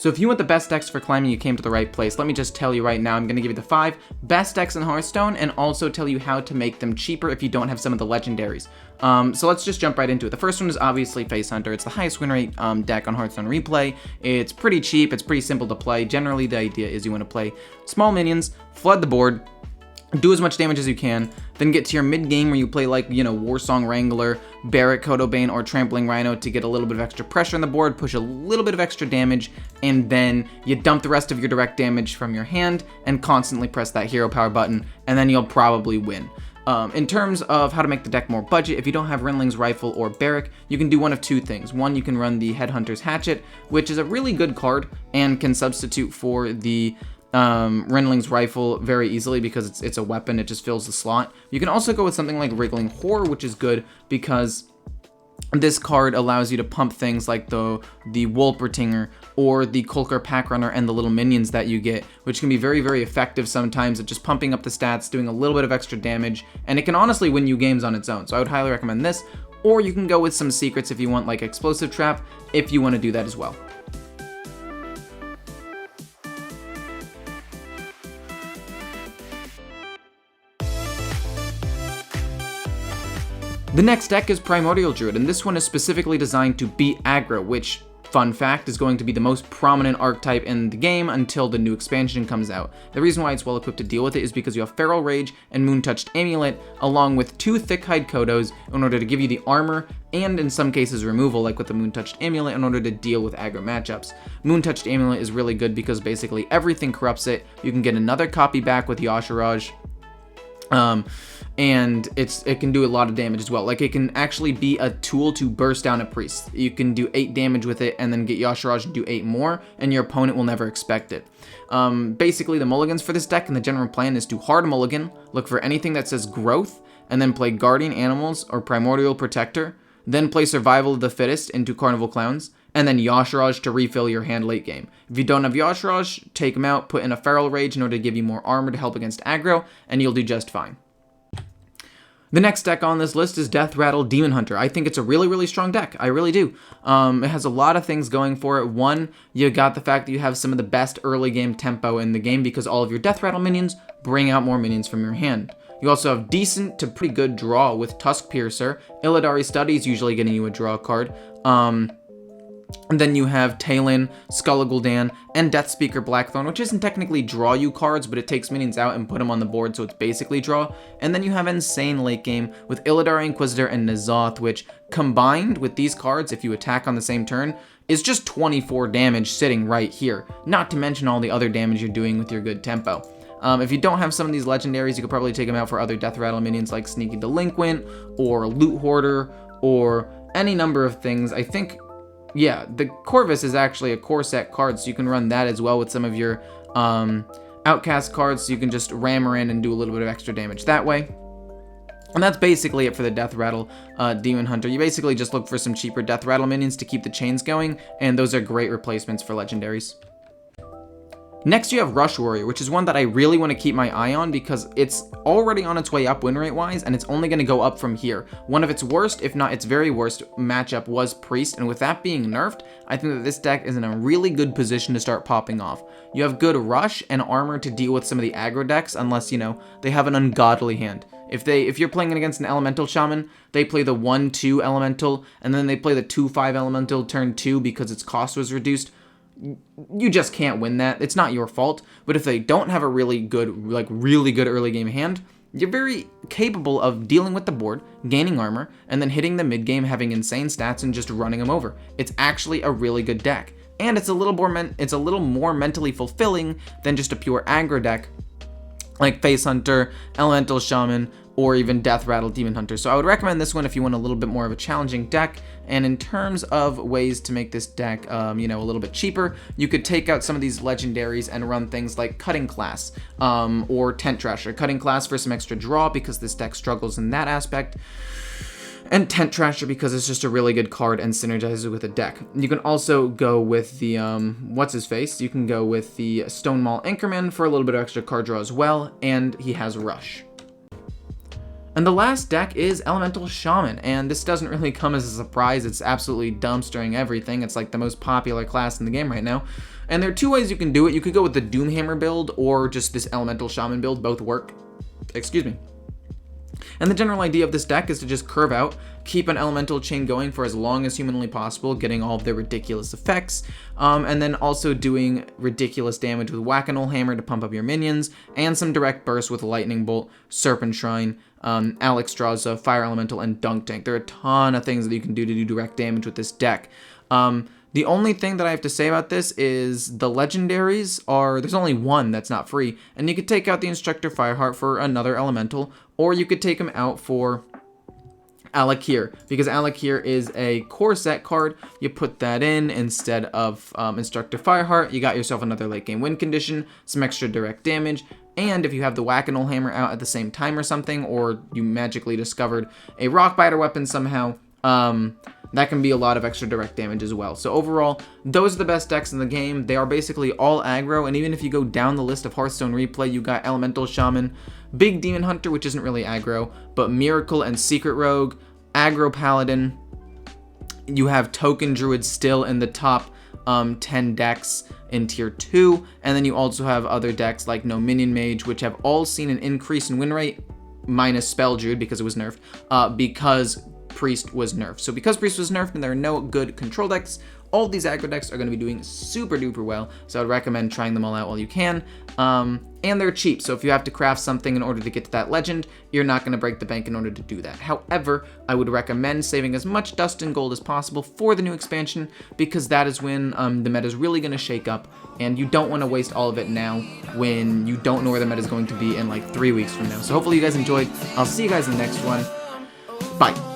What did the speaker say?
So if you want the best decks for climbing, you came to the right place. Let me just tell you right now, I'm going to give you the 5 best decks in Hearthstone and also tell you how to make them cheaper if you don't have some of the legendaries. So let's just jump right into it. The first one is obviously Face Hunter. It's the highest win rate deck on Hearthstone Replay. It's pretty cheap. It's pretty simple to play. Generally, the idea is you want to play small minions, flood the board, do as much damage as you can, then get to your mid game where you play like, Warsong Wrangler, Barret Kotobane, or Trampling Rhino to get a little bit of extra pressure on the board, push a little bit of extra damage, and then you dump the rest of your direct damage from your hand and constantly press that hero power button, and then you'll probably win. In terms of how to make the deck more budget, if you don't have Renling's Rifle or Barrack, you can do one of two things. One, you can run the Headhunter's Hatchet, which is a really good card and can substitute for the Renling's Rifle very easily because it's a weapon, it just fills the slot. You can also go with something like Wriggling Horror, which is good because this card allows you to pump things like the Wolpertinger or the Kolkar Packrunner and the little minions that you get, which can be very, very effective sometimes at just pumping up the stats, doing a little bit of extra damage, and it can honestly win you games on its own. So I would highly recommend this, or you can go with some secrets if you want, like Explosive Trap, if you want to do that as well. The next deck is Primordial Druid, and this one is specifically designed to beat aggro, which, fun fact, is going to be the most prominent archetype in the game until the new expansion comes out. The reason why it's well equipped to deal with it is because you have Feral Rage and Moon-Touched Amulet, along with 2 Thick-Hide Kodos in order to give you the armor, and in some cases removal, like with the Moon-Touched Amulet, in order to deal with aggro matchups. Moon-Touched Amulet is really good because basically everything corrupts it. You can get another copy back with Yasharaj. And it can do a lot of damage as well. Like, it can actually be a tool to burst down a priest. You can do 8 damage with it and then get Yasharaj and do 8 more, and your opponent will never expect it. Basically, the mulligans for this deck and the general plan is to hard mulligan, look for anything that says growth, and then play Guardian Animals or Primordial Protector, then play Survival of the Fittest into Carnival Clowns, and then Yasharaj to refill your hand late game. If you don't have Yasharaj, take him out, put in a Feral Rage in order to give you more armor to help against aggro, and you'll do just fine. The next deck on this list is Death Rattle Demon Hunter. I think it's a really, really strong deck. I really do. It has a lot of things going for it. One, you got the fact that you have some of the best early game tempo in the game because all of your Death Rattle minions bring out more minions from your hand. You also have decent to pretty good draw with Tusk Piercer. Illidari Study is usually getting you a draw card. And then you have Talon, Skull Gul'dan, and Death Speaker Blackthorn, which isn't technically draw you cards, but it takes minions out and put them on the board, so it's basically draw. And then you have Insane late game with Illidari Inquisitor and N'Zoth, which combined with these cards, if you attack on the same turn, is just 24 damage sitting right here. Not to mention all the other damage you're doing with your good tempo. If you don't have some of these legendaries, you could probably take them out for other Death Rattle minions like Sneaky Delinquent, or Loot Hoarder, or any number of things. I think, yeah, the Corvus is actually a core set card, so you can run that as well with some of your Outcast cards, so you can just ram her in and do a little bit of extra damage that way. And that's basically it for the Death Rattle Demon Hunter. You basically just look for some cheaper Death Rattle minions to keep the chains going, and those are great replacements for legendaries. Next, you have Rush Warrior, which is one that I really want to keep my eye on because it's already on its way up win rate wise, and it's only going to go up from here. One of its worst, if not its very worst, matchup was Priest, and with that being nerfed, I think that this deck is in a really good position to start popping off. You have good Rush and Armor to deal with some of the aggro decks, unless, they have an ungodly hand. If you're playing against an Elemental Shaman, they play the 1/2 Elemental, and then they play the 2/5 Elemental turn 2 because its cost was reduced. You just can't win that. It's not your fault. But if they don't have a really good early game hand, you're very capable of dealing with the board, gaining armor, and then hitting the mid game, having insane stats, and just running them over. It's actually a really good deck, and it's a little more mentally fulfilling than just a pure aggro deck like Face Hunter, Elemental Shaman, or even Death Rattle Demon Hunter. So I would recommend this one if you want a little bit more of a challenging deck. And in terms of ways to make this deck, a little bit cheaper, you could take out some of these legendaries and run things like Cutting Class or Tent Trasher. Cutting Class for some extra draw because this deck struggles in that aspect, and Tent Trasher because it's just a really good card and synergizes with the deck. You can also go with the, what's-his-face? You can go with the Stonemaul Anchorman for a little bit of extra card draw as well, and he has Rush. And the last deck is Elemental Shaman, and this doesn't really come as a surprise. It's absolutely dumpstering everything. It's like the most popular class in the game right now. And there are two ways you can do it. You could go with the Doomhammer build or just this Elemental Shaman build. Both work. Excuse me. And the general idea of this deck is to just curve out, keep an elemental chain going for as long as humanly possible, getting all of their ridiculous effects, and then also doing ridiculous damage with Whack-A-Mole Hammer to pump up your minions, and some direct burst with Lightning Bolt, Serpent Shrine, Alexstrasza, Fire Elemental, and Dunk Tank. There are a ton of things that you can do to do direct damage with this deck. The only thing that I have to say about this is the legendaries are, there's only one that's not free, and you could take out the Instructor Fireheart for another elemental, or you could take him out for Alakir, because Alakir is a core set card. You put that in instead of Instructor Fireheart, you got yourself another late game win condition, some extra direct damage, and if you have the Whack-A-Mole Hammer out at the same time or something, or you magically discovered a Rockbiter weapon somehow, that can be a lot of extra direct damage as well. So overall, those are the best decks in the game. They are basically all aggro, and even if you go down the list of Hearthstone replay, you got Elemental Shaman, Big Demon Hunter, which isn't really aggro, but Miracle and Secret Rogue, Aggro Paladin. You have Token Druid still in the top 10 decks in tier 2, and then you also have other decks like No Minion Mage, which have all seen an increase in win rate, minus Spell Druid because it was nerfed, because Priest was nerfed. So because Priest was nerfed and there are no good control decks, all of these aggro decks are going to be doing super duper well, so I'd recommend trying them all out while you can. And they're cheap, so if you have to craft something in order to get to that legend, you're not going to break the bank in order to do that. However, I would recommend saving as much dust and gold as possible for the new expansion, because that is when the meta is really going to shake up, and you don't want to waste all of it now when you don't know where the meta is going to be in like 3 weeks from now. So hopefully you guys enjoyed. I'll see you guys in the next one. Bye.